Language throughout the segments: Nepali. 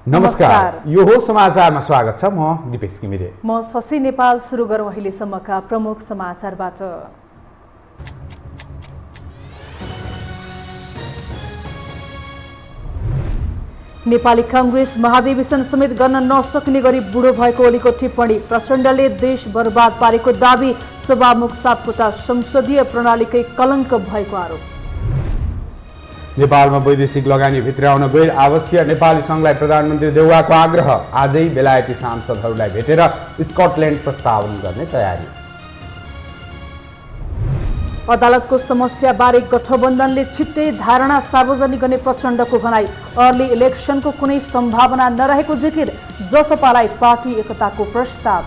नमस्कार, यो हो समाचारमा स्वागत छ। म दिपेश घिमिरे। म शशि नेपाल। सुरु गरौँ अहिलेसम्मका प्रमुख समाचारबाट। नेपाली कांग्रेस महाधिवेशन समेत गर्न नसक्ने गरी बुढो भएको ओलीको टिप्पणी। प्रचण्डले देश बर्बाद पारेको दाबी। सभामुख सापकोटा संसदीय प्रणालीकै कलङ्क भएको आरोप। नेपालमा वैदेशिक लगानी भित्राउन गैर आवश्यक नेपाली संघलाई प्रधानमन्त्री देउवाको आग्रह। आजै बेलायती सांसदहरूलाई भेटेर स्कटल्यान्ड प्रस्तावन गर्ने तयारी। अदालतको समस्याबारे गठबन्धनले छिट्टै धारणा सार्वजनिक गर्ने प्रचण्डको भनाई। अर्ली इलेक्सनको कुनै सम्भावना नरहेको जिकिर। जसपालाई पार्टी एकताको प्रस्ताव।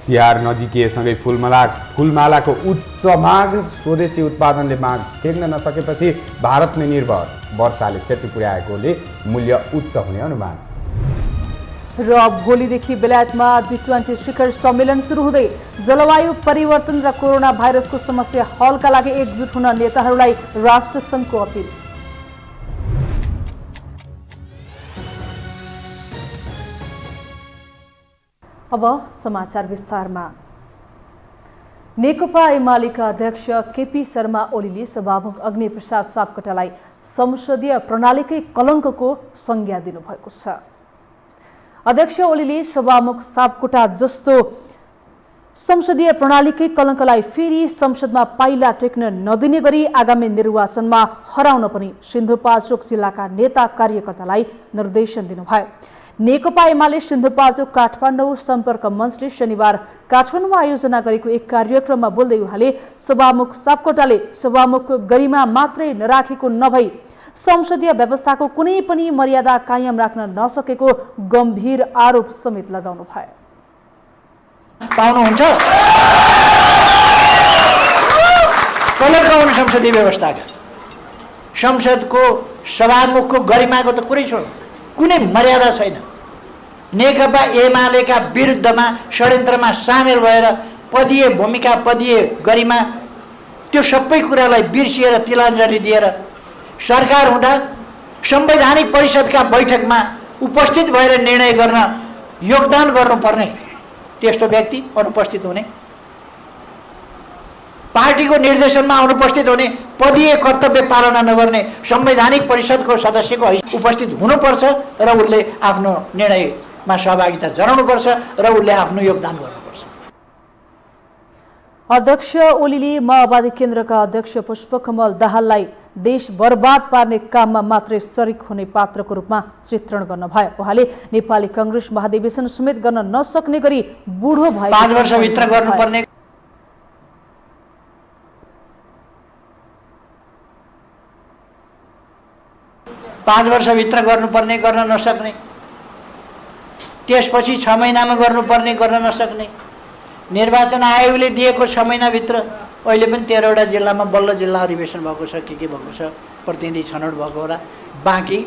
तिहार नजिकिएसँगै फुलमालाको उच्च माग। स्वदेशी उत्पादनले माग टेक्न नसकेपछि भारतमै निर्भर। वर्षाले क्षति पुर्याएकोले मूल्य उच्च हुने अनुमान। र भोलिदेखि बेलायतमा G20 शिखर सम्मेलन सुरु हुँदै। जलवायु परिवर्तन र कोरोना भाइरसको समस्या हलका लागि एकजुट हुन नेताहरूलाई राष्ट्रसङ्घको अपिल। अब समाचार विस्तारमा। नेकपा एमालेका अध्यक्ष केपी शर्मा ओलीले सभामुख अग्निप्रसाद सापकोटालाई संसदीय प्रणालीकै कलङ्कको संज्ञा दिनुभएको छ। अध्यक्ष ओलीले सभामुख सापकोटा जस्तो संसदीय प्रणालीकै कलङ्कलाई फेरि संसदमा पाइला टेक्न नदिने गरी आगामी निर्वाचनमा हराउन पनि सिन्धुपाल्चोक जिल्लाका नेता कार्यकर्तालाई निर्देशन दिनुभयो। नेकपा एमाले सिन्धुपाल्चोक काठमाडौँ सम्पर्क मञ्चले शनिबार काठमाडौँमा आयोजना गरेको एक कार्यक्रममा बोल्दै उहाँले सभामुख सापकोटाले सभामुखको गरिमा मात्रै नराखेको नभई संसदीय व्यवस्थाको कुनै पनि मर्यादा कायम राख्न नसकेको गम्भीर आरोप समेत लगाउनु भयो। पाउनुहुन्छ कलङ्क आउने संसदीय व्यवस्थाका संसदको सभामुखको गरिमाको त कुरै छोड, कुनै मर्यादा छैन। नेकपा एमालेका विरुद्धमा षड्यन्त्रमा सामेल भएर पदीय भूमिका, पदीय गरिमा त्यो सबै कुरालाई बिर्सिएर तिलाञ्जली दिएर सरकार हुँदा संवैधानिक परिषदका बैठकमा उपस्थित भएर निर्णय गर्न योगदान गर्नुपर्ने त्यस्तो व्यक्ति अनुपस्थित हुने, पार्टीको निर्देशनमा अनुपस्थित हुने, पदीय कर्तव्य पालना नगर्ने संवैधानिक परिषदको सदस्यको उपस्थित हुनुपर्छ र उसले आफ्नो निर्णयमा सहभागिता जनाउनुपर्छ र उसले आफ्नो योगदान गर्नुपर्छ। अध्यक्ष ओलीले माओवादी केन्द्रका अध्यक्ष पुष्पकमल दाहाललाई देश बर्बाद पार्ने काममा मात्रै शरीक हुने पात्रको रूपमा चित्रण गर्नुभयो। उहाँले नेपाली कांग्रेस महाधिवेशन समेत गर्न नसक्ने गरी बुढो भयो 5 वर्षभित्र गर्नुपर्ने गर्न नसक्ने, त्यसपछि 6 महिनामा गर्नुपर्ने गर्न नसक्ने, निर्वाचन आयोगले दिएको 6 महिनाभित्र अहिले पनि 13वटा जिल्लामा बल्ल जिल्ला अधिवेशन भएको छ, के भएको छ, प्रतिनिधि छनौट भएको होला, बाँकी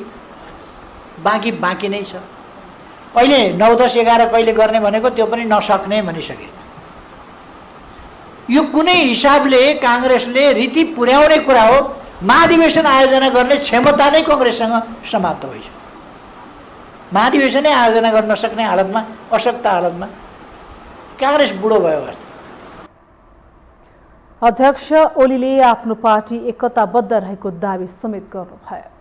नै छ। अहिले 9, 10, 11 कहिले गर्ने भनेको त्यो पनि नसक्ने भनिसके। यो कुनै हिसाबले काङ्ग्रेसले रीति पुर्याउने कुरा हो। महाधिवेशन आयोजना गर्ने क्षमता नै कांग्रेससँग समाप्त भइसक्यो। महाधिवेशनै आयोजना गर्न नसक्ने हालतमा, अशक्त हालतमा कांग्रेस बुढो भयो। अध्यक्ष ओलीले आफ्नो पार्टी एकताबद्ध रहेको दावी समेत गर्नुभयो।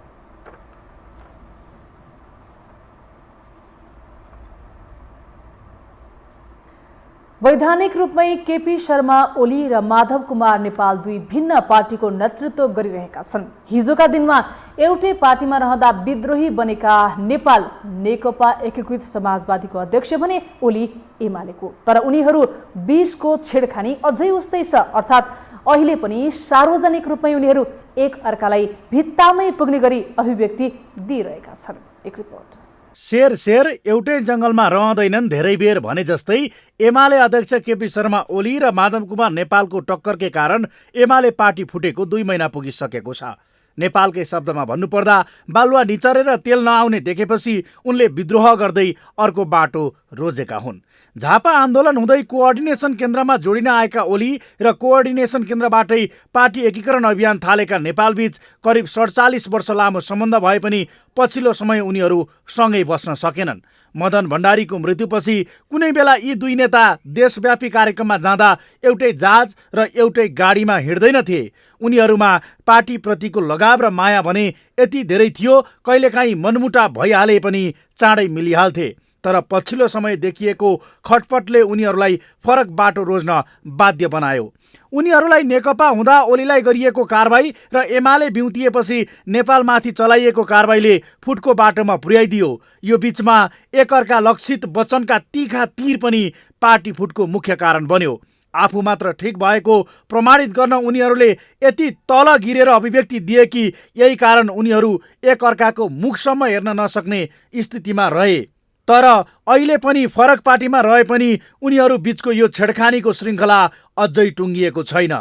वैधानिक रूपमै केपी शर्मा ओली र माधव कुमार नेपाल दुई भिन्न पार्टीको नेतृत्व गरिरहेका छन्। हिजोका दिनमा एउटै पार्टीमा रहँदा विद्रोही बनेका नेपाल नेकपा एकीकृत समाजवादीको अध्यक्ष भने ओली एमालेको। तर उनीहरू बीचको छेडखानी अझै उस्तै छ। अर्थात् अहिले पनि सार्वजनिक रूपमै उनीहरू एक अर्कालाई भित्तामै पुग्ने गरी अभिव्यक्ति दिइरहेका छन्। एक रिपोर्ट। शेर एउटै जंगलमा रहँदैनन् धेरै बेर भने जस्तै एमाले अध्यक्ष केपी शर्मा ओली र माधव कुमार नेपालको टक्करकै कारण एमाले पार्टी फुटेको 2 महिना पुगिसकेको छ। नेपालकै शब्दमा भन्नुपर्दा बालुवा निचरेर तेल नआउने देखेपछि उनले विद्रोह गर्दै अर्को बाटो रोजेका हुन्। झापा आन्दोलन हुँदै कोअर्डिनेसन केन्द्रमा जोडिन आएका ओली र कोअर्डिनेसन केन्द्रबाटै पार्टी एकीकरण अभियान थालेका नेपालबीच करिब 47 वर्ष लामो सम्बन्ध भए पनि पछिल्लो समय उनीहरू सँगै बस्न सकेनन्। मदन भण्डारीको मृत्युपछि कुनै बेला यी दुई नेता देशव्यापी कार्यक्रममा जाँदा एउटै जहाज र एउटै गाडीमा हिँड्दैनथे। उनीहरूमा पार्टीप्रतिको लगाव र माया भने यति धेरै थियो, कहिलेकाहीँ मनमुटाव भइहाले पनि चाँडै मिलिहाल्थे। तर पछिल्लो समय देखिएको खटपटले उनीहरूलाई फरक बाटो रोज्न बाध्य बनायो। उनीहरूलाई नेकपा हुँदा ओलीलाई गरिएको कारबाही र एमाले बिउतिएपछि नेपालमाथि चलाइएको कारबाहीले फुटको बाटोमा पुर्याइदियो। यो बीचमा एकअर्का लक्षित वचनका तीखा तीर पनि पार्टी फुटको मुख्य कारण बन्यो। आफू मात्र ठिक भएको प्रमाणित गर्न उनीहरूले यति तल गिरेर अभिव्यक्ति दिए कि यही कारण उनीहरू एकअर्काको मुखसम्म हेर्न नसक्ने स्थितिमा रहे। तर अहिले पनि फरक पार्टीमा रहे पनि उनीहरू बीचको यो छेडखानीको श्रृङ्खला अझै टुङ्गिएको छैन।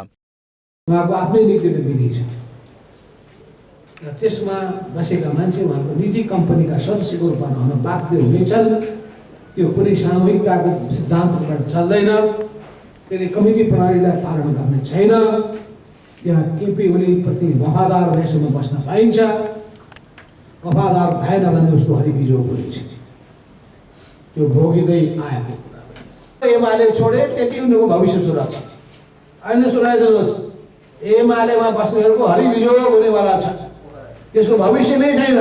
उहाँको आफ्नै नीति र विधि छ र त्यसमा बसेका मान्छे उहाँको निजी कम्पनीका सदस्यको रूपमा हुन बाध्य हुनेछन्। त्यो कुनै सामूहिकताको सिद्धान्तबाट चल्दैन। त्यसले कमिटी प्रणालीलाई पालन गर्ने छैन। त्यहाँ केपी ओलीप्रति वफादार भएसम्म बस्न पाइन्छ, वफादार भएन भने उसको हरिबिजो गरिन्छ। त्यो भोगिँदै आएको कुरा एमाले छोडे त्यति उनीहरूको भविष्य सुरक्षा अहिले सुनाइदिनुहोस्। एमालेमा बस्नेहरूको हरिबिजोग हुनेवाला छ, त्यसको भविष्य नै छैन।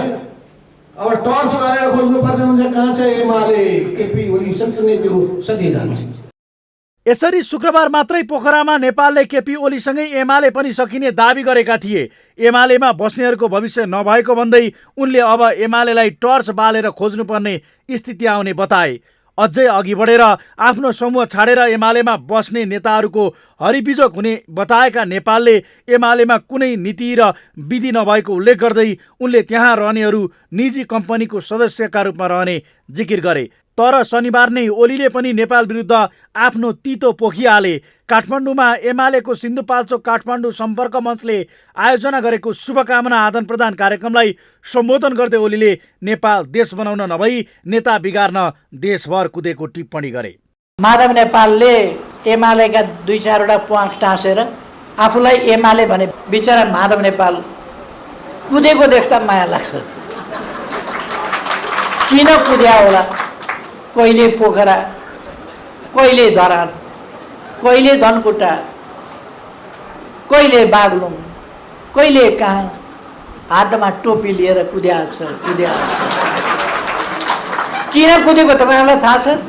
अब टर्च गरेर खोज्नुपर्ने हुन्छ कहाँ छ एमाले। केपी ओली सँगसँगै त्यो सधैँ जान्छ। यसरी शुक्रबार मात्रै पोखरामा नेपालले केपी ओलीसँगै एमाले पनि सकिने दाबी गरेका थिए। एमालेमा बस्नेहरूको भविष्य नभएको भन्दै उनले अब एमालेलाई टर्च बालेर खोज्नुपर्ने स्थिति आउने बताए। अझै अघि बढेर आफ्नो समूह छाडेर एमालेमा बस्ने नेताहरूको हरिबिजोग हुने बताएका नेपालले एमालेमा कुनै नीति र विधि नभएको उल्लेख गर्दै उनले त्यहाँ रहनेहरू निजी कम्पनीको सदस्यका रूपमा रहने जिकिर गरे। तर शनिबार नै ओलीले पनि नेपाल विरुद्ध आफ्नो तितो पोखिहाले। काठमाडौँमा एमालेको सिन्धुपाल्चोक काठमाडौँ सम्पर्क मञ्चले आयोजना गरेको शुभकामना आदान प्रदान कार्यक्रमलाई सम्बोधन गर्दै ओलीले नेपाल देश बनाउन नभई नेता बिगार्न देशभर कुदेको टिप्पणी गरे। माधव नेपालले एमालेका 2-4वटा प्वाख टाँसेर आफूलाई एमाले भने बिचरा माधव नेपाल कुदेको देख्दा माया लाग्छ। किन कुद्या होला? कहिले पोखरा, कहिले धरान, कहिले धनकुटा, कहिले बागलुङ, कहिले कहाँ हातमा टोपी लिएर कुद्या छ। किन कुदेको तपाईँहरूलाई थाहा छ?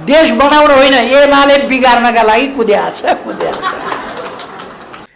देश बनाउन होइन, एमाले बिगार्नका लागि कुद्या छ।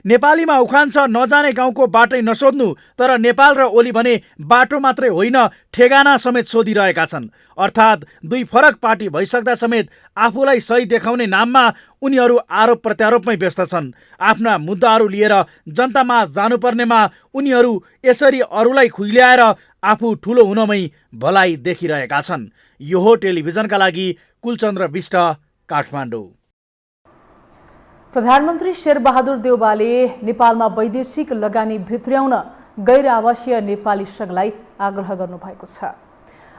नेपालीमा उखान छ, नजाने गाउँको बाटै नसोध्नु। तर नेपाल र ओली भने बाटो मात्रै होइन, ठेगाना समेत सोधिरहेका छन्। अर्थात् दुई फरक पार्टी भइसक्दा समेत आफूलाई सही देखाउने नाममा उनीहरू आरोप प्रत्यारोपमै व्यस्त छन्। आफ्ना मुद्दाहरू लिएर जनतामा जानुपर्नेमा उनीहरू यसरी अरूलाई खुइल्याएर आफू ठुलो हुनमै भलाइ देखिरहेका छन्। यो हो टेलिभिजनका लागि कुलचन्द्र बिष्ट, काठमाडौँ। प्रधानमन्त्री शेरबहादुर देउवाले नेपालमा वैदेशिक लगानी भित्र्याउन गैर आवासीय नेपाली संघलाई आग्रह गर्नुभएको छ।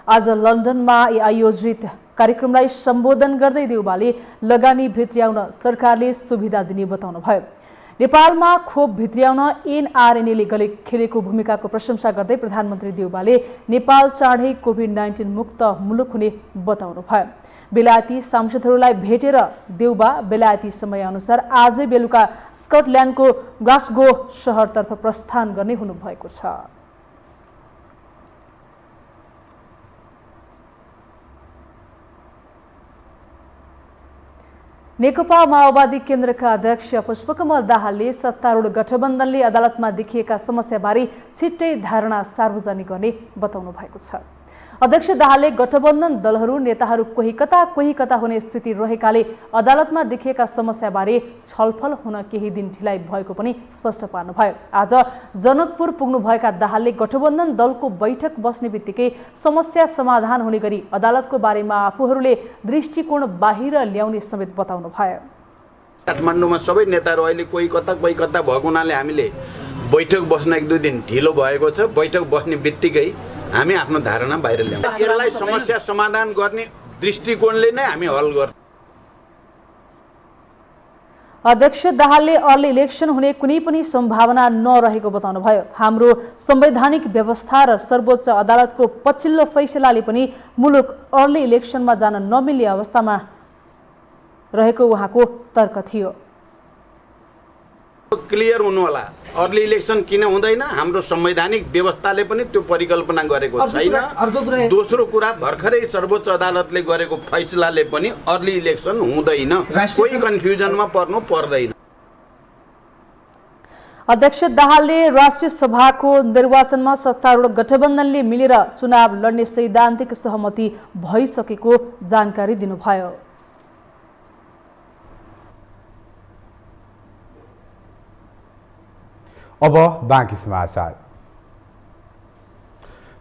आज लन्डनमा आयोजित कार्यक्रमलाई सम्बोधन गर्दै देउवाले लगानी भित्र्याउन सरकारले सुविधा दिने बताउनुभयो। नेपालमा खोप भित्र्याउन एनआरएनएले खेलेको भूमिकाको प्रशंसा गर्दै प्रधानमन्त्री देउवाले नेपाल चाँडै कोभिड-19 मुक्त मुलुक हुने बताउनुभयो। बेलायती सांसदहरूलाई भेटेर देउबा बेलायती समयअनुसार आजै बेलुका स्कटल्यान्डको ग्लासगो सहरतर्फ प्रस्थान गर्ने हुनुभएको छ। नेकपा माओवादी केन्द्रका अध्यक्ष पुष्पकमल दाहालले सत्तारूढ गठबन्धनले अदालतमा देखिएका समस्याबारे छिट्टै धारणा सार्वजनिक गर्ने बताउनु भएको छ। अध्यक्ष दाहालले गठबन्धन दलहरू नेताहरू कोही कता हुने स्थिति रहेकाले अदालतमा देखिएका समस्याबारे छलफल हुन केही दिन ढिलाइ भएको पनि स्पष्ट पार्नुभयो। आज जनकपुर पुग्नुभएका दाहालले गठबन्धन दलको बैठक बस्ने बित्तिकै समस्या समाधान हुने गरी अदालतको बारेमा आफूहरूले दृष्टिकोण बाहिर ल्याउने समेत बताउनुभयो। काठमाडौँमा सबै नेताहरू अहिले कोही कता भएको हुनाले हामीले बैठक बस्न 1-2 दिन ढिलो भएको छ। बैठक बस्ने बित्तिकै हामी आफ्नो धारणा बाहिर ल्याउँछौँ। यसलाई समस्या समाधान गर्ने दृष्टिकोणले नै हामी हल गर्छौँ। अध्यक्ष दाहालले अर्ली इलेक्सन हुने कुनै पनि सम्भावना नरहेको बताउनुभयो। हाम्रो संवैधानिक व्यवस्था र सर्वोच्च अदालतको पछिल्लो फैसलाले पनि मुलुक अर्ली इलेक्सनमा जान नमिल्ने अवस्थामा रहेको उहाँको तर्क थियो। क्लियर हुनु होला, अर्ली इलेक्सन किन हुँदैन, हाम्रो संवैधानिक व्यवस्थाले पनि त्यो परिकल्पना गरेको छैन। दोस्रो कुरा, भर्खरै सर्वोच्च अदालतले गरेको फैसलाले पनि अर्ली इलेक्सन हुँदैन, कोही कन्फ्युजनमा पर्नु पर्दैन। अध्यक्ष दाहालले राष्ट्रिय सभाको निर्वाचनमा सत्तारूढ गठबन्धनले मिलेर चुनाव लड्ने सैद्धान्तिक सहमति भइसकेको जानकारी दिनुभयो। अब बाँकी समाचार।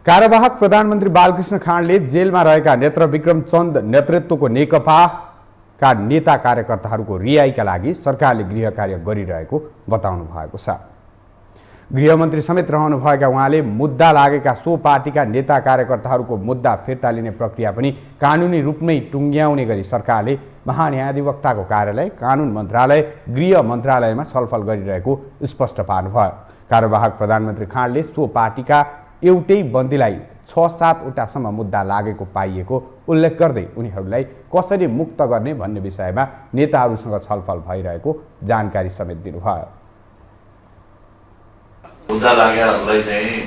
कार्यवाहक प्रधानमन्त्री बालकृष्ण खाँडले जेलमा रहेका नेत्र विक्रम चन्द नेतृत्वको नेकपाका नेता कार्यकर्ताहरूको रिहाइका लागि सरकारले गृह कार्य गरिरहेको बताउनु भएको छ। गृहमन्त्री समेत रहनुभएका उहाँले मुद्दा लागेका सो पार्टीका नेता कार्यकर्ताहरूको मुद्दा फिर्ता लिने प्रक्रिया पनि कानुनी रूपमै टुङ्ग्याउने गरी सरकारले महान्यायाधिवक्ताको कार्यालय, कानुन मन्त्रालय, गृह मन्त्रालयमा छलफल गरिरहेको स्पष्ट पार्नुभयो। कार्यवाहक प्रधानमन्त्री खाँडले सो पार्टीका एउटै बन्दीलाई 6-7 वटासम्म मुद्दा लागेको पाइएको उल्लेख गर्दै उनीहरूलाई कसरी मुक्त गर्ने भन्ने विषयमा नेताहरूसँग छलफल भइरहेको जानकारी समेत दिनुभयो। मुद्दा लागेहरूलाई चाहिँ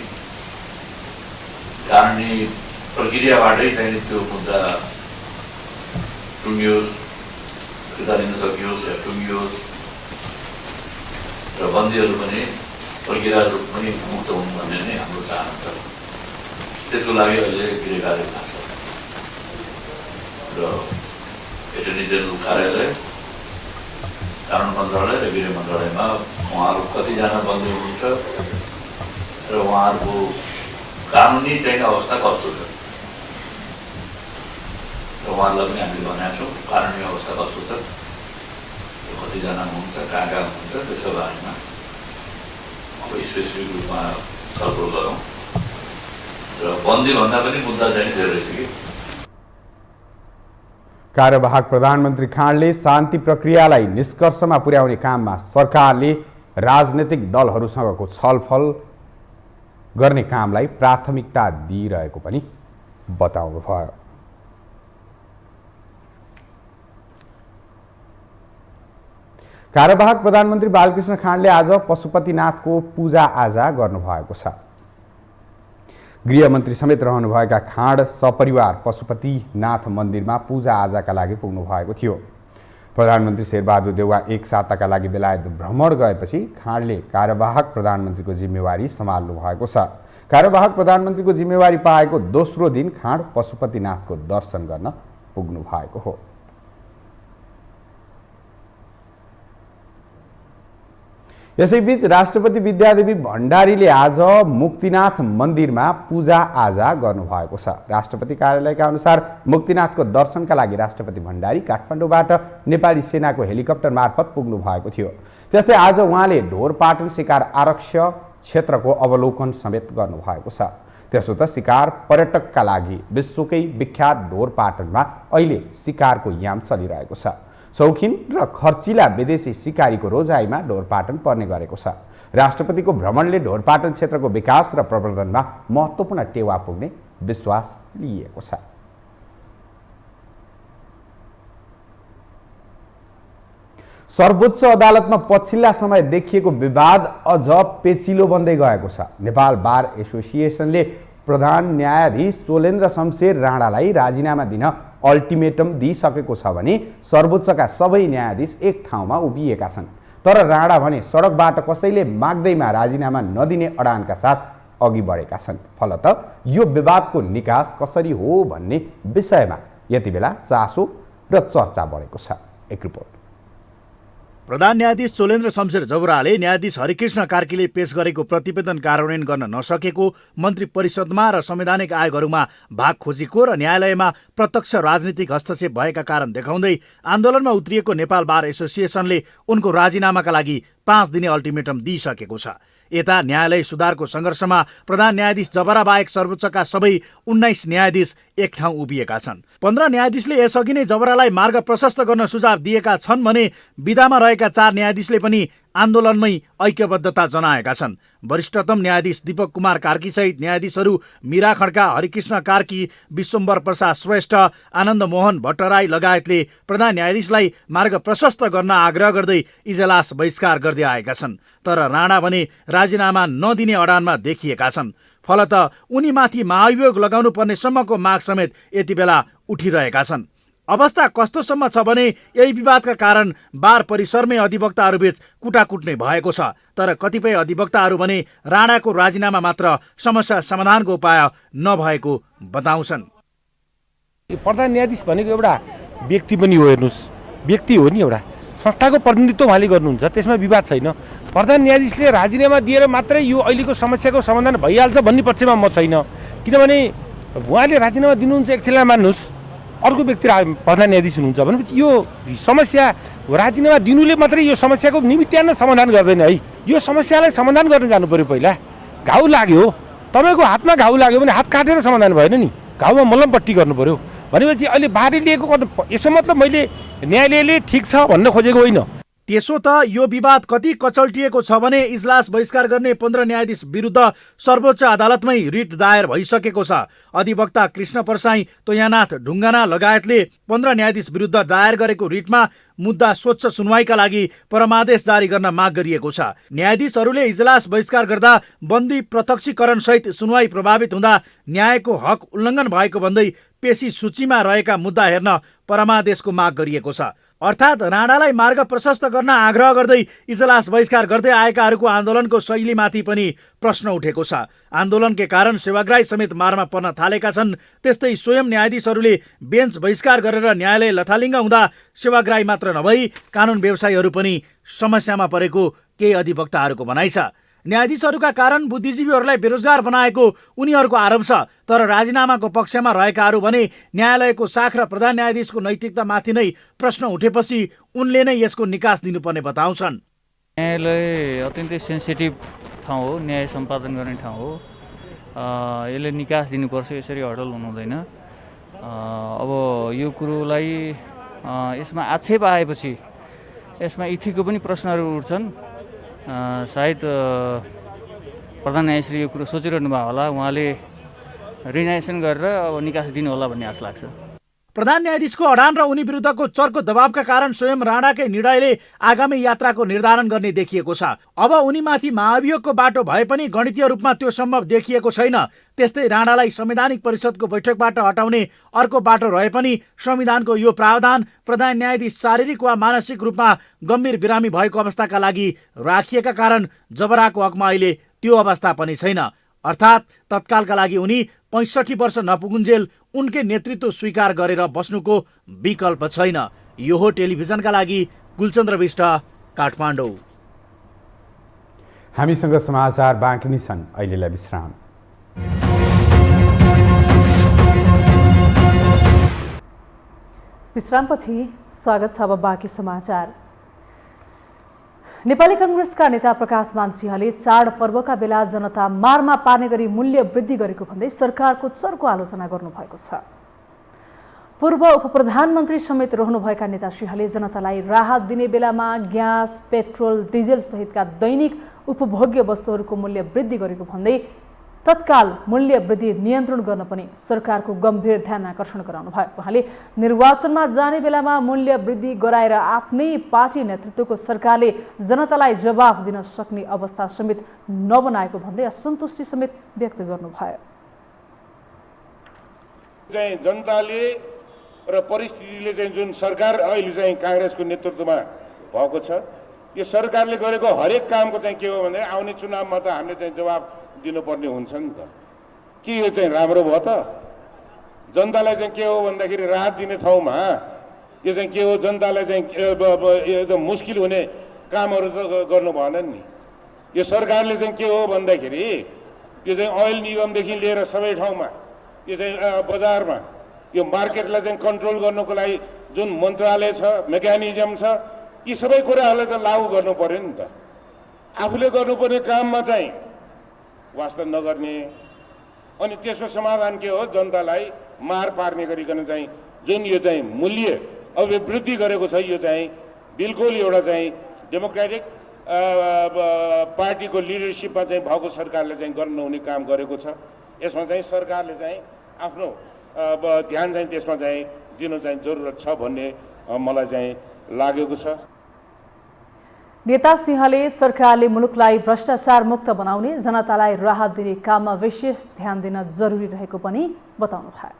कानुनी प्रक्रियाबाटै चाहिँ त्यो मुद्दा टुङ्गियोस्, फिर्ता लिन सकियोस् या टुङ्गियोस् र बन्दीहरू पनि प्रक्रियाहरू पनि मुक्त हुनु भन्ने नै हाम्रो चाहना छ। त्यसको लागि अहिले गृह कार्य लाग्छ र एटर्नी जेनरल कार्यालय, कानुन मन्त्रालय र गृह मन्त्रालयमा उहाँहरू कतिजना बन्दी हुनुहुन्छ र उहाँहरूको कानुनी चाहिँ अवस्था कस्तो छ र उहाँहरूलाई पनि हामीले भनेका छौँ कानुनी अवस्था कस्तो छ, कतिजना हुनुहुन्छ, कहाँ कहाँ हुनुहुन्छ, त्यसको बारेमा अब स्पेसिफिक रूपमा छलफल गरौँ र बन्दीभन्दा पनि मुद्दा चाहिँ धेरै छ कि। कार्यवाहक प्रधानमन्त्री खाँडले शान्ति प्रक्रियालाई निष्कर्षमा पुर्याउने काममा सरकारले राजनैतिक दलहरूसँगको छलफल गर्ने कामलाई प्राथमिकता दिइरहेको पनि बताउनुभयो। कार्यवाहक प्रधानमन्त्री बालकृष्ण खाँडले आज पशुपतिनाथको पूजा आजा गर्नुभएको छ। गृहमन्त्री समेत रहनुभएका खाँड सपरिवार पशुपतिनाथ मन्दिरमा पूजा आजाका लागि पुग्नु भएको थियो। प्रधानमन्त्री शेरबहादुर देउवा एक साताका लागि बेलायत भ्रमण गएपछि खाँडले कार्यवाहक प्रधानमन्त्रीको जिम्मेवारी सम्हाल्नु भएको छ। कार्यवाहक प्रधानमन्त्रीको जिम्मेवारी पाएको दोस्रो दिन खाँड पशुपतिनाथको दर्शन गर्न पुग्नु भएको हो। यसैबीच राष्ट्रपति विद्यादेवी भण्डारीले आज मुक्तिनाथ मन्दिरमा पूजा आजा गर्नुभएको छ। राष्ट्रपति कार्यालयका अनुसार मुक्तिनाथको दर्शनका लागि राष्ट्रपति भण्डारी काठमाडौँबाट नेपाली सेनाको हेलिकप्टर मार्फत पुग्नु भएको थियो। त्यस्तै आज उहाँले ढोरपाटन शिकार आरक्ष्य क्षेत्रको अवलोकन समेत गर्नुभएको छ। त्यसो त शिकार पर्यटकका लागि विश्वकै विख्यात ढोरपाटनमा अहिले शिकारको याम चलिरहेको छ। शौखिन र खर्चिला विदेशी शिकारीको रोजाइमा ढोरपाटन पर्ने गरेको छ। राष्ट्रपतिको भ्रमणले ढोरपाटन क्षेत्रको विकास र प्रवर्धनमा महत्त्वपूर्ण टेवा पुग्ने विश्वास लिएको छ। सर्वोच्च अदालतमा पछिल्ला समय देखिएको विवाद अझ पेचिलो बन्दै गएको छ। नेपाल बार एसोसिएसनले प्रधान न्यायाधीश चोलेन्द्र शमशेर राणालाई राजीनामा दिन अल्टिमेटम दिइसकेको छ भने सर्वोच्चका सबै न्यायाधीश एक ठाउँमा उभिएका छन्। तर राणा भने सडकबाट कसैले माग्दैमा राजीनामा नदिने अडानका साथ अघि बढेका छन्। फलत यो विवादको निकास कसरी हो भन्ने विषयमा यति बेला चासो र चर्चा बढेको छ। एक रिपोर्ट। प्रधान न्यायाधीश चोलेन्द्र शमशेर जबराले न्यायाधीश हरिकृष्ण कार्कीले पेश गरेको प्रतिवेदन कार्यान्वयन गर्न नसकेको, मन्त्री परिषदमा र संवैधानिक आयोगहरूमा भाग खोजेको र न्यायालयमा प्रत्यक्ष राजनीतिक हस्तक्षेप भएका कारण देखाउँदै आन्दोलनमा उत्रिएको नेपाल बार एसोसिएसनले उनको राजीनामाका लागि 5 दिने अल्टिमेटम दिइसकेको छ। यता न्यायालय सुधारको सङ्घर्षमा प्रधान न्यायाधीश जबरा बाहेक सर्वोच्चका सबै 19 न्यायाधीश एक ठाउँ उभिएका छन्। 15 न्यायाधीशले यसअघि नै जबरालाई मार्ग प्रशस्त गर्न सुझाव दिएका छन् भने विधामा रहेका 4 न्यायाधीशले पनि आन्दोलनमै ऐक्यबद्धता जनाएका छन्। वरिष्ठतम न्यायाधीश दीपक कुमार कार्कीसहित न्यायाधीशहरू मीरा खड्का, हरिकृष्ण कार्की, विश्वम्बर प्रसाद श्रेष्ठ, आनन्द मोहन भट्टराई लगायतले प्रधान न्यायाधीशलाई मार्ग प्रशस्त गर्न आग्रह गर्दै इजलास बहिष्कार गर्दै आएका छन्। तर राणा भने राजीनामा नदिने अडानमा देखिएका छन्। फलत उनीमाथि महाभियोग लगाउनु पर्ने सम्मको माग समेत यति बेला उठिरहेका छन्। अवस्था कस्तोसम्म छ भने यही विवादका कारण बार परिसरमै अधिवक्ताहरूबीच कुटाकुट नै भएको छ। तर कतिपय अधिवक्ताहरू भने राणाको राजीनामा मात्र समस्या समाधानको उपाय नभएको बताउँछन्। प्रधान न्यायाधीश भनेको एउटा व्यक्ति पनि हो, हेर्नुहोस्, व्यक्ति हो नि, एउटा संस्थाको प्रतिनिधित्व उहाँले गर्नुहुन्छ, त्यसमा विवाद छैन। प्रधान न्यायाधीशले राजीनामा दिएर मात्रै यो अहिलेको समस्याको समाधान भइहाल्छ भन्ने पक्षमा म छैन। किनभने उहाँले राजीनामा दिनुहुन्छ एकछिनलाई मान्नुहोस्, अर्को व्यक्ति प्रधान न्यायाधीश हुनुहुन्छ भनेपछि यो समस्या राजीनामा दिनुले मात्रै यो समस्याको निमित्तान समाधान गर्दैन है। यो समस्यालाई समाधान गर्न जानु पर्यो। पहिला घाउ लाग्यो, तपाईँको हातमा घाउ लाग्यो भने हात काटेर समाधान भएन नि, घाउमा मलमपट्टी गर्नु पर्यो। भनेपछि अहिले बाहिर लिएको यसो मतलब मैले न्यायालयले ठिक छ भन्न खोजेको होइन। त्यसो त यो विवाद कति कचल्टिएको छ भने इजलास बहिष्कार गर्ने 15 न्यायाधीश विरुद्ध सर्वोच्च अदालतमै रिट दायर भइसकेको छ। अधिवक्ता कृष्ण परसाई, तोयानाथ ढुङ्गाना लगायतले 15 न्यायाधीश विरुद्ध दायर गरेको रिटमा मुद्दा स्वच्छ सुनवाईका लागि परमादेश जारी गर्न माग गरिएको छ। न्यायाधीशहरूले इजलास बहिष्कार गर्दा बन्दी प्रत्यक्षीकरण सहित सुनवाई प्रभावित हुँदा न्यायको हक उल्लङ्घन भएको भन्दै पेशी सूचीमा रहेका मुद्दा हेर्न परमादेशको माग गरिएको छ। अर्थात् राणालाई मार्ग प्रशस्त गर्न आग्रह गर्दै इजलास बहिष्कार गर्दै आएकाहरूको आन्दोलनको शैलीमाथि पनि प्रश्न उठेको छ। आन्दोलनकै कारण सेवाग्राही समेत मारमा पर्न थालेका छन्। त्यस्तै स्वयं न्यायाधीशहरूले बेन्च बहिष्कार गरेर न्यायालय लथालिङ्ग हुँदा सेवाग्राही मात्र नभई कानुन व्यवसायीहरू पनि समस्यामा परेको केही अधिवक्ताहरूको भनाइ छ। न्यायाधीशहरूका कारण बुद्धिजीवीहरूलाई बेरोजगार बनाएको उनीहरूको आरोप छ। तर राजीनामाको पक्षमा रहेकाहरू भने न्यायालयको साख र प्रधान न्यायाधीशको नैतिकतामाथि नै प्रश्न उठेपछि उनले नै यसको निकास दिनुपर्ने बताउँछन्। न्यायालय अत्यन्तै सेन्सिटिभ ठाउँ हो, न्याय सम्पादन गर्ने ठाउँ हो। यसले निकास दिनुपर्छ, यसरी हडल हुनु हुँदैन। अब यो कुरोलाई यसमा आक्षेप आएपछि यसमा इथिकको पनि प्रश्नहरू उठ्छन्। सायद प्रधान न्यायाधीशले यो कुरो सोचिरहनु भयो होला, उहाँले रिजाइनेसन गरेर अब निकास दिनु होला भन्ने आश लाग्छ। प्रधान न्यायाधीशको अडान र उनी विरुद्धको चर्को दबावका कारण स्वयं राणाकै निर्णयले आगामी यात्राको निर्धारण गर्ने देखिएको छ। अब उनीमाथि महाभियोगको बाटो भए पनि गणितीय रूपमा त्यो सम्भव देखिएको छैन। त्यस्तै राणालाई संवैधानिक परिषदको बैठकबाट हटाउने अर्को बाटो रहे पनि संविधानको यो प्रावधान प्रधान न्यायाधीश शारीरिक वा मानसिक रूपमा गम्भीर बिरामी भएको अवस्थाका लागि राखिएका कारण जबराको हकमा अहिले त्यो अवस्था पनि छैन। अर्थात् तत्कालका लागि उनी 65 वर्ष नपुगुन्जेल उनकै नेतृत्व स्वीकार गरेर बस्नुको विकल्प छैन। यो हो टेलिभिजनका लागि गुलचन्द्र विष्ट, काठमाडौँ। हामीसँग समाचार बाँकी नै छन्, अहिलेलाई विश्राम। विश्रामपछि स्वागत छ। अब बाँकी समाचार। नेपाली कांग्रेसका नेता प्रकाश मानसिंहले चाडपर्वका बेला जनता मारमा पार्ने गरी मूल्य वृद्धि गरेको भन्दै सरकारको चर्को आलोचना गर्नुभएको छ। पूर्व उपप्रधानमन्त्री समेत रहनुभएका नेता सिंहले जनतालाई राहत दिने बेलामा ग्यास, पेट्रोल, डिजेल सहितका दैनिक उपभोग्य वस्तुहरूको मूल्य वृद्धि गरेको भन्दै तत्काल मूल्य वृद्धि नियन्त्रण गर्न पनि सरकारको गम्भीर ध्यान आकर्षण गराउनु भयो। उहाँले निर्वाचनमा जाने बेलामा मूल्य वृद्धि गराएर आफ्नै पार्टी नेतृत्वको सरकारले जनतालाई जवाफ दिन सक्ने अवस्था समेत नबनाएको भन्दै असन्तुष्टि समेत व्यक्त गर्नुभयो। जनताले र परिस्थितिले चाहिँ जुन सरकार अहिले चाहिँ कांग्रेसको नेतृत्वमा भएको छ, यो सरकारले गरेको हरेक कामको चाहिँ के हो भने आउने चुनावमा त हामीले चाहिँ जवाफ दिनुपर्ने हुन्छ नि त। के यो चाहिँ राम्रो भयो त? जनतालाई चाहिँ के हो भन्दाखेरि राहत दिने ठाउँमा यो चाहिँ के हो, जनतालाई चाहिँ एकदम मुस्किल हुने कामहरू गर्नु भएन नि। यो सरकारले चाहिँ के हो भन्दाखेरि यो चाहिँ ओइल निगमदेखि लिएर सबै ठाउँमा यो चाहिँ बजारमा यो मार्केटलाई चाहिँ कन्ट्रोल गर्नको लागि जुन मन्त्रालय छ, मेकानिजम छ, यी सबै कुराहरूलाई त लागू गर्नु पर्यो नि त। आफूले गर्नुपर्ने काममा चाहिँ वास्ता नगर्ने अनि त्यसको समाधान के हो जनतालाई मार पार्ने गरिकन चाहिँ जुन यो चाहिँ मूल्य अभिवृद्धि गरेको छ यो चाहिँ बिल्कुल एउटा चाहिँ डेमोक्रेटिक पार्टीको लिडरसिपमा चाहिँ भएको सरकारले चाहिँ गर्न नहुने काम गरेको छ। यसमा चाहिँ सरकारले चाहिँ आफ्नो ध्यान चाहिँ त्यसमा चाहिँ दिनु चाहिँ जरुरत छ भन्ने मलाई चाहिँ लागेको छ। नेता सिंहले सरकारले मुलुकलाई भ्रष्टाचार मुक्त बनाउने जनतालाई राहत दिने काममा विशेष ध्यान दिन जरुरी रहेको पनि बताउनुभयो।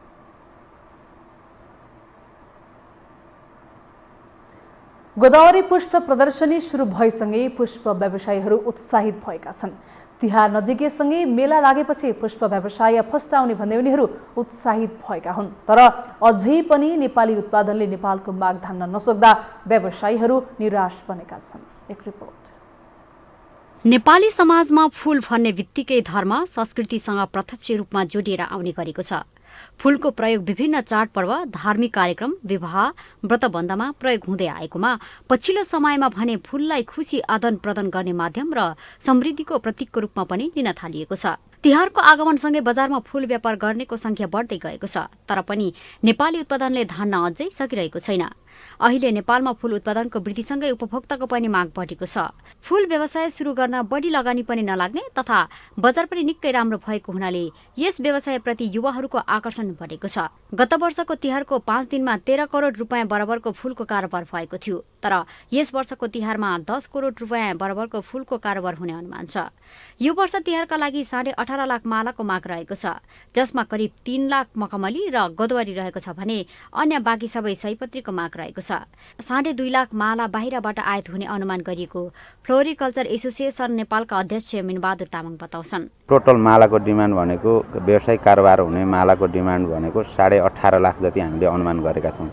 गोदावरी पुष्प प्रदर्शनी सुरु भएसँगै पुष्प व्यवसायीहरू उत्साहित भएका छन्। तिहार नजिकैसँगै मेला लागेपछि पुष्प व्यवसाय फस्टाउने भन्दै उनीहरू उत्साहित भएका हुन्। तर अझै पनि नेपाली उत्पादनले नेपालको माग धान्न नसक्दा व्यवसायीहरू निराश बनेका छन्। एक रिपोर्ट। नेपाली समाजमा फूल भन्ने बित्तिकै धर्म संस्कृतिसँग प्रत्यक्ष रूपमा जोडिएर आउने गरेको छ। फूलको प्रयोग विभिन्न चाडपर्व, धार्मिक कार्यक्रम, विवाह, व्रतबन्धमा प्रयोग हुँदै आएकोमा पछिल्लो समयमा भने फूललाई खुशी आदान प्रदान गर्ने माध्यम र समृद्धिको प्रतीकको रूपमा पनि लिन थालिएको छ। तिहारको आगमनसँगै बजारमा फूल व्यापार गर्नेको संख्या बढ्दै गएको छ। तर पनि नेपाली उत्पादनले धान्न अझै सकिरहेको छैन। अहिले नेपालमा फूल उत्पादनको वृद्धिसँगै उपभोक्ताको पनि माग बढेको छ। फूल व्यवसाय सुरु गर्न बढी लगानी पनि नलाग्ने तथा बजार पनि निकै राम्रो भएको हुनाले यस व्यवसायप्रति युवाहरूको आकर्षण बढेको छ। गत वर्षको तिहारको 5 दिनमा 13 करोड रुपियाँ बराबरको फूलको कारोबार भएको थियो। तर यस वर्षको तिहारमा 10 करोड रुपियाँ बराबरको फूलको कारोबार हुने अनुमान छ। यो वर्ष तिहारका लागि 18.5 लाख मालाको माग रहेको छ, जसमा करिब 3 लाख मखमली र गोदावरी रहेको छ भने अन्य बाँकी सबै सयपत्रीको माग रहेको छ। 2.5 लाख माला बाहिरबाट आयात हुने अनुमान गरिएको फ्लोरिकल्चर एसोसिएसन नेपालका अध्यक्ष मिनबहादुर तामाङ बताउँछन्। टोटल मालाको डिमान्ड भनेको व्यावसायिक कारोबार हुने मालाको डिमान्ड भनेको 18.5 लाख जति हामीले अनुमान गरेका छौँ।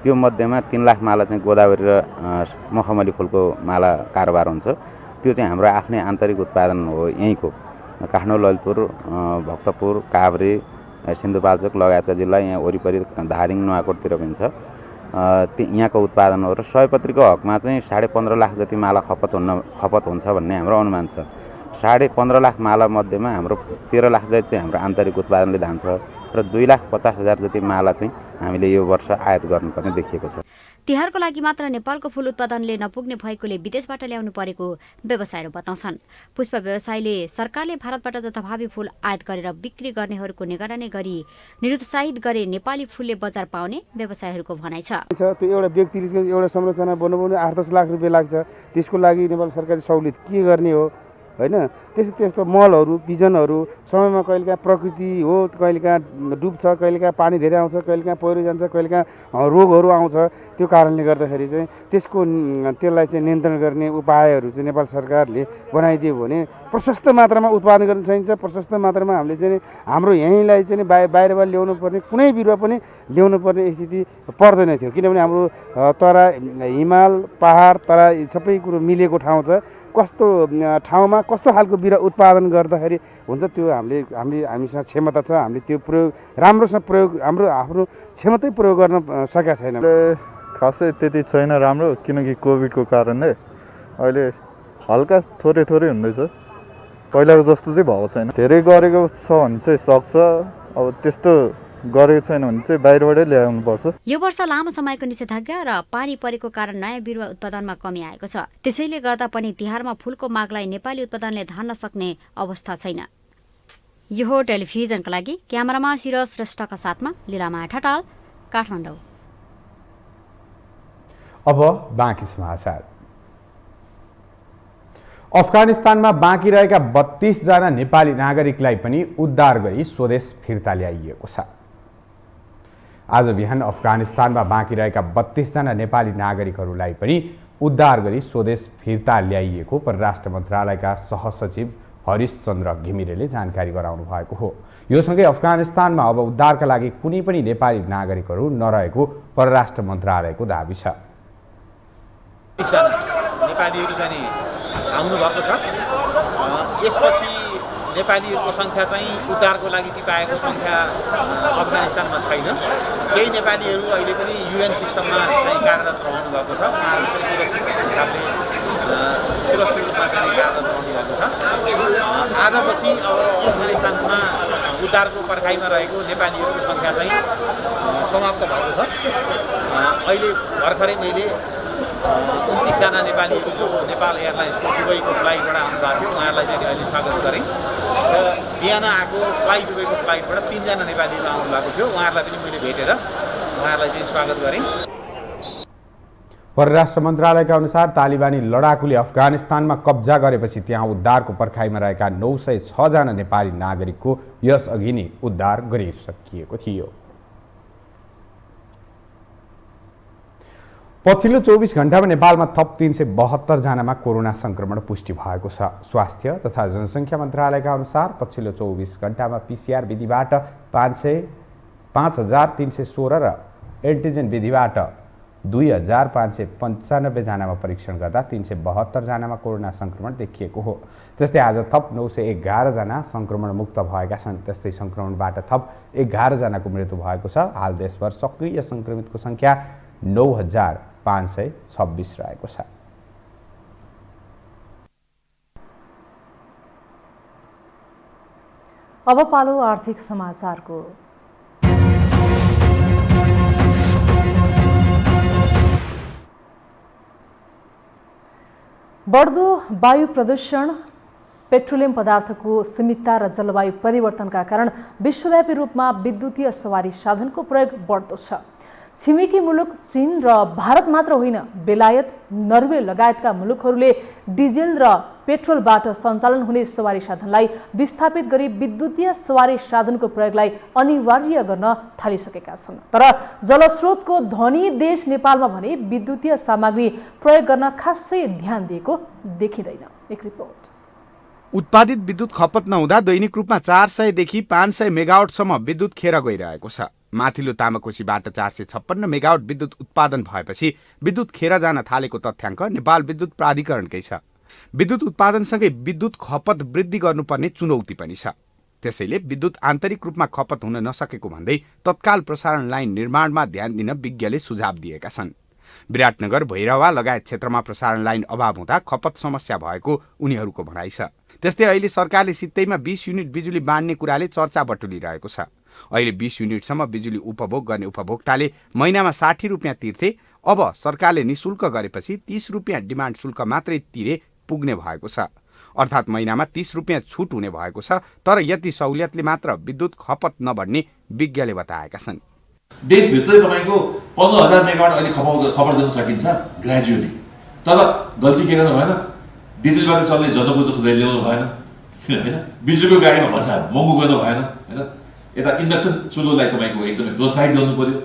त्यो मध्येमा 3 लाख माला चाहिँ गोदावरी र मखमली फुलको माला कारोबार हुन्छ। त्यो चाहिँ हाम्रो आफ्नै आन्तरिक उत्पादन हो। यहीँको काठमाडौँ, ललितपुर, भक्तपुर, काभ्रे, सिन्धुपाल्चोक लगायतका जिल्ला, यहाँ वरिपरि धादिङ, नुवाकोटतिर पनि छ। यहाँको उत्पादन हो र सयपत्रीको हकमा चाहिँ 15.5 लाख जति माला खपत हुन्छ भन्ने हाम्रो अनुमान छ। 15.5 लाख माला मध्येमा हाम्रो 13 लाख चाहिँ हाम्रो आन्तरिक उत्पादनले धान्छ र 2,50,000 जति माला चाहिँ हामीले यो वर्ष आयात गर्नुपर्ने देखिएको छ। तिहारको लागि मात्र नेपालको फूल उत्पादनले नपुग्ने भएकोले विदेशबाट ल्याउनु परेको व्यवसायीहरू बताउँछन्। पुष्प व्यवसायले सरकारले भारतबाट जथाभावी फूल आयात गरेर बिक्री गर्नेहरूको निगरानी गरी निरुत्साहित गरे नेपाली फूलले बजार पाउने व्यवसायीहरूको भनाइ छ। त्यो एउटा व्यक्तिको एउटा संरचना बनाउनु 8-10 लाख रुपियाँ लाग्छ। त्यसको लागि नेपाल सरकारले सहुलियत के गर्ने हो हैन? त्यसको मलहरू, बिजनहरू समयमा कहिलेकाहीँ प्रकृति हो, कहिलेकाहीँ डुब्छ, कहिलेकाहीँ पानी धेरै आउँछ, कहिलेकाहीँ पहिरो जान्छ, कहिलेकाहीँ रोगहरू आउँछ। त्यो कारणले गर्दाखेरि चाहिँ त्यसलाई चाहिँ नियन्त्रण गर्ने उपायहरू चाहिँ नेपाल सरकारले बनाइदियो भने प्रशस्त मात्रामा उत्पादन गर्न सकिन्छ। प्रशस्त मात्रामा हामीले चाहिँ हाम्रो यहीँलाई चाहिँ बाहिरबाट ल्याउनु पर्ने कुनै बिरुवा पनि ल्याउनु पर्ने स्थिति पर्दैन थियो। किनभने हाम्रो तरा हिमाल, पहाड, तरा सबै कुरो मिलेको ठाउँ छ। कस्तो ठाउँमा कस्तो खालको बिरुवा उत्पादन गर्दाखेरि हुन्छ त्यो हामीसँग क्षमता छ। हामीले त्यो प्रयोग राम्रोसँग हाम्रो आफ्नो क्षमतै प्रयोग गर्न सकेका छैन। खासै त्यति छैन राम्रो, किनकि कोभिडको कारणले अहिले हल्का थोरै हुँदैछ। पहिलाको जस्तो चाहिँ भएको छैन। धेरै गरेको छ भने चाहिँ सक्छ, अब त्यस्तो गरेको छैन भने चाहिँ बाहिरबाटै ल्याउनु पर्छ। यो वर्ष लामो समयको निषेधाज्ञा र पानी परेको कारण नयाँ बिरुवा उत्पादनमा कमी आएको छ। त्यसैले गर्दा पनि तिहारमा फूलको मागलाई नेपाली उत्पादनले धान्न सक्ने अवस्था छैन। यो हो टेलिभिजनका लागि क्यामेरामा सिरज श्रेष्ठका साथमा लीलामाया ठटाल, काठमाडौँ। अब बाँकी समाचार। अफगानिस्तानमा बाँकी रहेका 32 जना नेपाली नागरिकलाई पनि उद्धार गरी स्वदेश फिर्ता ल्याइएको छ। आज बिहान अफगानिस्तानमा बाँकी रहेका 32 जना नेपाली नागरिकहरूलाई पनि उद्धार गरी स्वदेश फिर्ता ल्याइएको परराष्ट्र मन्त्रालयका सहसचिव हरिश चन्द्र घिमिरेले जानकारी गराउनु भएको हो। यो सँगै अफगानिस्तानमा अब उद्धारका लागि कुनै पनि नेपाली नागरिकहरू नरहेको परराष्ट्र मन्त्रालयको दाबी छ। नेपालीहरू चाहिँ आउनु भएको छ। यसपछि नेपालीहरूको सङ्ख्या चाहिँ उद्धारको लागि टिपाएको सङ्ख्या अफगानिस्तानमा छैन। केही नेपालीहरू अहिले पनि UN सिस्टममा चाहिँ कार्यरत रहनु भएको छ। उहाँहरू सुरक्षित हिसाबले सुरक्षित रूपमा चाहिँ कार्यरत रहनु भएको छ। आजपछि अब अफगानिस्तानमा उद्धारको पर्खाइमा रहेको नेपालीहरूको सङ्ख्या चाहिँ समाप्त भएको छ। अहिले भर्खरै मैले 29 जना नेपालीहरू जो नेपाल एयरलाइन्सको दुबईको फ्लाइटबाट आउनुभएको थियो उहाँहरूलाई चाहिँ अहिले स्वागत गरेँ र बिहान आएको दुबईको फ्लाइटबाट 3 जना नेपालीहरू आउनु भएको थियो उहाँहरूलाई पनि मैले भेटेर उहाँहरूलाई चाहिँ स्वागत गरेँ। परराष्ट्र मन्त्रालयका अनुसार तालिबानी लडाकुले अफगानिस्तानमा कब्जा गरेपछि त्यहाँ उद्धारको पर्खाइमा रहेका 906 जना नेपाली नागरिकको यसअघि नै उद्धार गरिसकिएको थियो। पछिल्लो 24 घण्टामा नेपालमा थप 372 जनामा कोरोना संक्रमण पुष्टि भएको छ। स्वास्थ्य तथा जनसङ्ख्या मन्त्रालयका अनुसार पछिल्लो 24 घण्टामा PCR विधिबाट 5316 र एन्टिजेन विधिबाट 2595 जनामा परीक्षण गर्दा 372 जनामा कोरोना संक्रमण देखिएको हो। त्यस्तै आज थप 911 जना संक्रमण मुक्त भएका छन्। त्यस्तै संक्रमणबाट थप 11 जनाको मृत्यु भएको छ। हाल देशभर सक्रिय संक्रमितको संख्या 9526 रहेको छ। अब पालो आर्थिक समाचारको। बढ्दो वायु प्रदूषण, पेट्रोलियम पदार्थको सीमितता र जलवायु परिवर्तनका कारण विश्वव्यापी रूपमा विद्युतीय सवारी साधनको प्रयोग बढ्दो छ। छिमेकी मुलुक चीन र भारत मात्र होइन, बेलायत, नर्वे लगायतका मुलुकहरूले डिजेल र पेट्रोलबाट सञ्चालन हुने सवारी साधनलाई विस्थापित गरी विद्युतीय सवारी साधनको प्रयोगलाई अनिवार्य गर्न थालिसकेका छन्। तर जलस्रोतको धनी देश नेपालमा भने विद्युतीय सामग्री प्रयोग गर्न खासै ध्यान दिएको देखिँदैन। एक रिपोर्ट। उत्पादित विद्युत खपत नहुँदा दैनिक रूपमा 400 देखि 500 मेगावाटसम्म विद्युत खेर गइरहेको छ। माथिल्लो तामाकोसीबाट 456 मेगावाट विद्युत उत्पादन भएपछि विद्युत खेर जान थालेको तथ्याङ्क नेपाल विद्युत प्राधिकरणकै छ। विद्युत उत्पादनसँगै विद्युत खपत वृद्धि गर्नुपर्ने चुनौती पनि छ। त्यसैले विद्युत आन्तरिक रूपमा खपत हुन नसकेको भन्दै तत्काल प्रसारण लाइन निर्माणमा ध्यान दिन विज्ञले सुझाव दिएका छन्। विराटनगर, भैरवा लगायत क्षेत्रमा प्रसारण लाइन अभाव हुँदा खपत समस्या भएको उनीहरूको भनाइ छ। त्यस्तै अहिले सरकारले सित्तैमा 20 युनिट बिजुली बाँड्ने कुराले चर्चा बटुलिरहेको छ। अहिले 20 युनिटसम्म बिजुली उपभोग गर्ने उपभोक्ताले महिनामा 60 रुपियाँ तिर्थे। अब सरकारले निशुल्क गरेपछि 30 रुपियाँ डिमान्ड शुल्क मात्रै तिरे पुग्ने भएको छ। अर्थात् महिनामा 30 रुपियाँ छुट हुने भएको छ। तर यति सहुलियतले मात्र विद्युत खपत नबढ्ने विज्ञले बताएका छन्। देशभित्रै तपाईँको 15,000 मेगावाट अहिले खपत गर्न सकिन्छ ग्रेजुअली। तर गल्ती के गर्नु भएन, डिजेलबाट चल्ने जनबुझ खुदै ल्याउनु भएन होइन, बिजुलीको गाडीमा भन्छ महँगो गर्नु भएन होइन। यता इन्डक्सन चुलोलाई तपाईँको एकदमै प्रोत्साहित गर्नु पर्यो।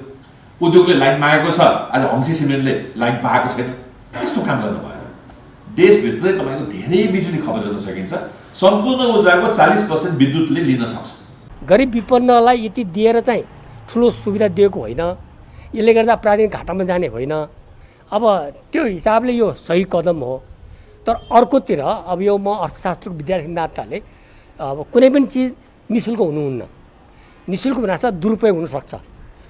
उद्योगले लाइन मागेको छ, आज हङ्सी सिमेन्टले लाइन पाएको छैन। यस्तो काम गर्नु भएन। देशभित्रै तपाईँको धेरै बिजुली खपत गर्न सकिन्छ। सम्पूर्ण ऊर्जाको 40% विद्युतले लिन सक्छ। गरिब विपन्नलाई यति दिएर चाहिँ ठुलो सुविधा दिएको होइन। यसले गर्दा प्राकृतिक घाटामा जाने होइन। अब त्यो हिसाबले यो सही कदम हो। तर अर्कोतिर अब यो म अर्थशास्त्रको विद्यार्थी नाताले अब कुनै पनि चिज निःशुल्क हुनुहुन्न। निःशुल्क हुनासाथ दुरुपयोग हुनसक्छ।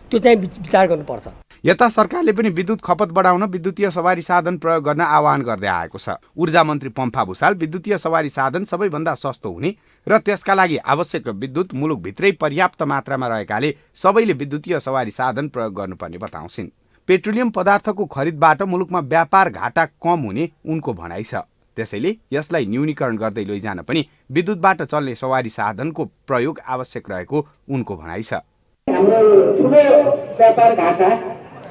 त्यो चाहिँ विचार गर्नुपर्छ। यता सरकारले पनि विद्युत खपत बढाउन विद्युतीय सवारी साधन प्रयोग गर्न आह्वान गर्दै आएको छ। ऊर्जा मन्त्री पम्फा भुसाल विद्युतीय सवारी साधन सबैभन्दा सस्तो हुने र त्यसका लागि आवश्यक विद्युत मुलुकभित्रै पर्याप्त मात्रामा रहेकाले सबैले विद्युतीय सवारी साधन प्रयोग गर्नुपर्ने बताउँछिन्। पेट्रोलियम पदार्थको खरिदबाट मुलुकमा व्यापार घाटा कम हुने उनको भनाइ छ। त्यसैले यसलाई न्यूनीकरण गर्दै लैजान पनि विद्युतबाट चल्ने सवारी साधनको प्रयोग आवश्यक रहेको उनको भनाइ छ। हाम्रो ठुलो व्यापार घाटा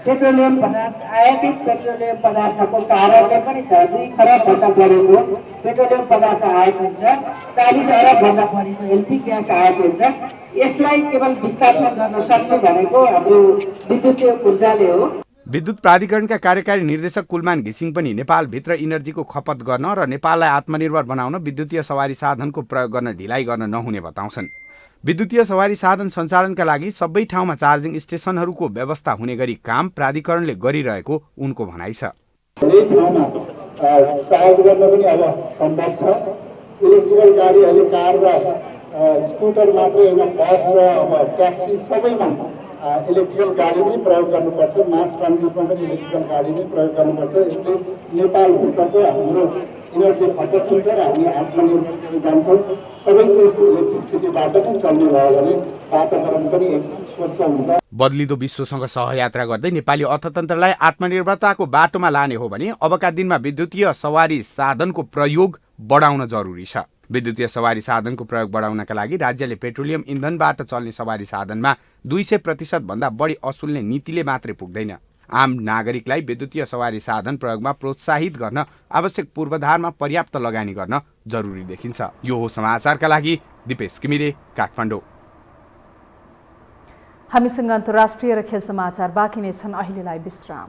पेट्रोलियम पदार्थ, आयातित पेट्रोलियम पदार्थको कारणले पनि छ। 2 खरब भन्दा बढीको पेट्रोलियम पदार्थ आएको हुन्छ। 40 अरब भन्दा बढीको एलपी ग्यास आएको हुन्छ। यसलाई केवल विस्थापन गर्न सक्ने भनेको हाम्रो विद्युतीय ऊर्जाले हो। विद्युत प्राधिकरणका कार्यकारी निर्देशक कुलमान घिसिङ पनि नेपालभित्र इनर्जीको खपत गर्न र नेपाललाई आत्मनिर्भर बनाउन विद्युतीय सवारी साधनको प्रयोग गर्न ढिलाइ गर्न नहुने बताउँछन्। विद्युतीय सवारी साधन सञ्चालनका लागि सबै ठाउँमा चार्जिङ स्टेसनहरूको व्यवस्था हुने गरी काम प्राधिकरणले गरिरहेको उनको भनाइ छ। धेरै ठाउँमा चार्ज गर्न पनि अब सम्भव छ। इलेक्ट्रिकल गाडी अहिले कार र स्कुटर मात्रै होइन, बस र अब ट्याक्सी सबैमा इलेक्ट्रिकल गाडी नै प्रयोग गर्नुपर्छ, मास ट्रान्जिटमा पनि इलेक्ट्रिकल गाडी नै प्रयोग गर्नुपर्छ। यसले नेपालभित्रको हाम्रो इनर्जी खपत हुन्छ र हामी आत्मनिर्भर जान्छौँ। सबै चिज इलेक्ट्रिसिटीबाट नै चल्ने भयो भने वातावरण पनि एकदम स्वच्छ हुन्छ। बदलिदो विश्वसँग सहयात्रा गर्दै नेपाली अर्थतन्त्रलाई आत्मनिर्भरताको बाटोमा लाने हो भने अबका दिनमा विद्युतीय सवारी साधनको प्रयोग बढाउन जरुरी छ। विद्युतीय सवारी साधनको प्रयोग बढाउनका लागि राज्यले पेट्रोलियम इन्धनबाट चल्ने सवारी साधनमा 200% भन्दा बढी असुल्ने नीतिले मात्रै पुग्दैन। आम नागरिकलाई विद्युतीय सवारी साधन प्रयोगमा प्रोत्साहित गर्न आवश्यक पूर्वाधारमा पर्याप्त लगानी गर्न जरुरी देखिन्छ। यो हो समाचारका लागि दिपेश किमिरे, काठमाडौँ। हामीसँग अन्तर्राष्ट्रिय र खेल समाचार बाँकी नै छन्। अहिलेलाई विश्राम।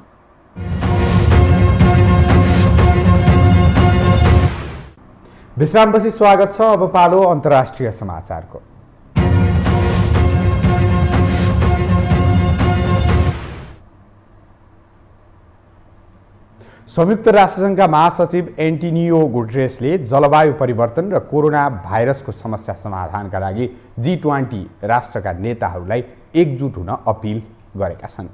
विश्रामपछि स्वागत छ। अब पालो अन्तर्राष्ट्रिय समाचारको। संयुक्त राष्ट्रसङ्घका महासचिव एन्टोनियो गुटेरेसले जलवायु परिवर्तन र कोरोना भाइरसको समस्या समाधानका लागि G20 राष्ट्रका नेताहरूलाई एकजुट हुन अपिल गरेका छन्।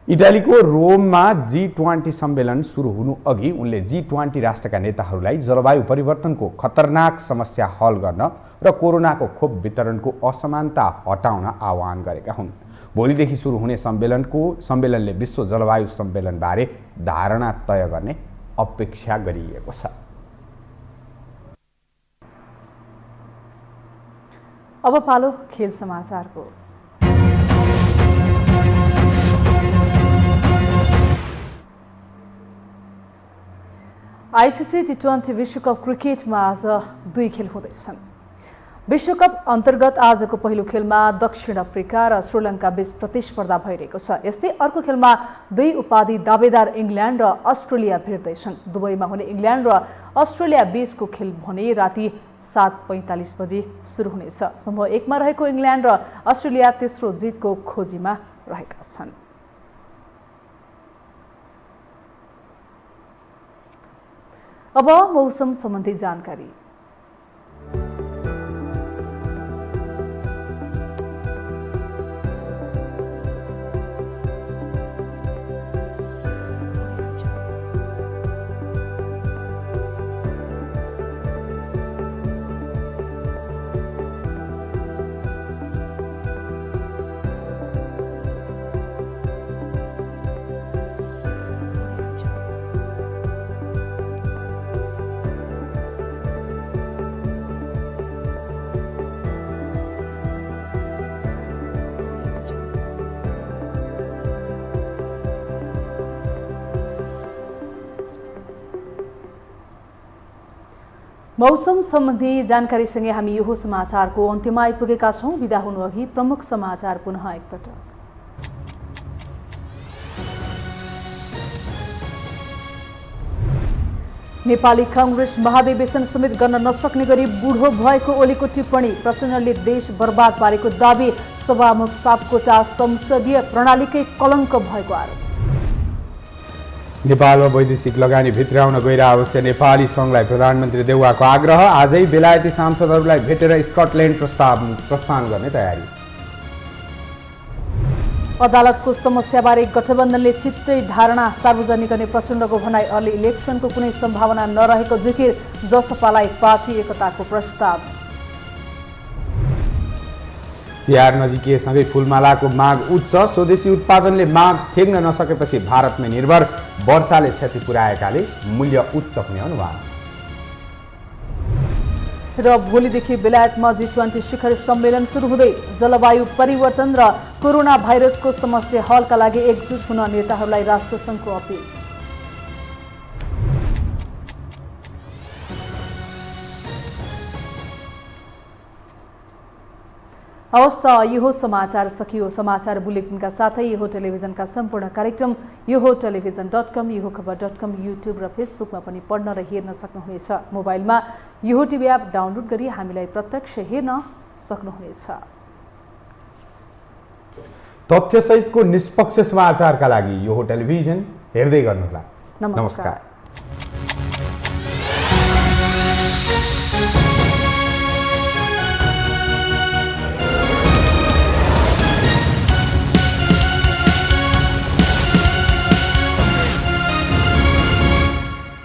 इटालीको रोममा G20 सम्मेलन सुरु हुनु अघि उनले G20 राष्ट्रका नेताहरूलाई जलवायु परिवर्तनको खतरनाक समस्या हल गर्न र कोरोनाको खोप वितरणको असमानता हटाउन आह्वान गरेका हुन्। भोलिदेखि सुरु हुने सम्मेलनले विश्व जलवायु सम्मेलनबारे धारणा तय गर्ने अपेक्षा गरिएको छ। अब पालो खेल समाचारको। आइसिसी T20 विश्वकप क्रिकेटमा आज 2 खेल हुँदैछन्। विश्वकप अन्तर्गत आजको पहिलो खेलमा दक्षिण अफ्रिका र श्रीलङ्का बीच प्रतिस्पर्धा भइरहेको छ। यस्तै अर्को खेलमा 2 उपाधि दावेदार इङ्ल्यान्ड र अस्ट्रेलिया भिड्दैछन्। दुबईमा हुने इङ्ल्यान्ड र अस्ट्रेलिया बीचको खेल भने राति 7:45 बजे सुरु हुनेछ। समूह 1 मा रहेको इङ्ल्यान्ड र अस्ट्रेलिया तेस्रो जितको खोजीमा रहेका छन्। अब मौसम सम्बन्धी जानकारी। मौसम सम्बन्धी जानकारीसँगै हामी यो समाचारको अन्त्यमा आइपुगेका छौँ। बिदा हुनु अघि प्रमुख समाचार पुनः एकपटक। नेपाली कांग्रेस महाधिवेशन समेत गर्न नसक्ने गरी बुढो भएको ओलीको टिप्पणी। प्रचण्डले देश बर्बाद पारेको दाबी। सभामुख सापकोटा संसदीय प्रणालीकै कलङ्क भएको आरोप। नेपालमा वैदेशिक लगानी भित्राउन गइरहेको नेपाली सङ्घलाई प्रधानमन्त्री देउवाको आग्रह। आजै बेलायती सांसदहरूलाई भेटेर स्कटल्यान्ड प्रस्थान गर्ने तयारी। अदालतको समस्याबारे गठबन्धनले छिट्टै धारणा सार्वजनिक गर्ने प्रचण्डको भनाई। अर्ली इलेक्सनको कुनै सम्भावना नरहेको जिकिर। जसपालाई पार्टी एकताको प्रस्ताव। तिहार नजिकिएसँगै फुलमालाको माग उच्च। स्वदेशी उत्पादनले माग थेग्न नसकेपछि भारतमै निर्भर। वर्षाले क्षति पुर्याएकाले मूल्य उच्च हुने अनुमान। र भोलिदेखि बेलायतमा G20 शिखर सम्मेलन सुरु हुँदै जलवायु परिवर्तन र कोरोना भाइरसको समस्या हलका लागि एकजुट हुन नेताहरूलाई राष्ट्रसङ्घको अपिल। हवस् त यो समाचार सकियो। समाचार बुलेटिनका साथै यो टेलिभिजनका सम्पूर्ण कार्यक्रम यो टेलिभिजन.com, यो खबर.com, युट्युब र फेसबुकमा पनि पढ्न र हेर्न सक्नुहुनेछ। मोबाइलमा यो टिभी एप डाउनलोड गरी हामीलाई प्रत्यक्ष हेर्न सक्नुहुनेछ। तथ्यसहितको निष्पक्ष समाचारका लागि यो टेलिभिजन हेर्दै गर्नुहोला। नमस्कार।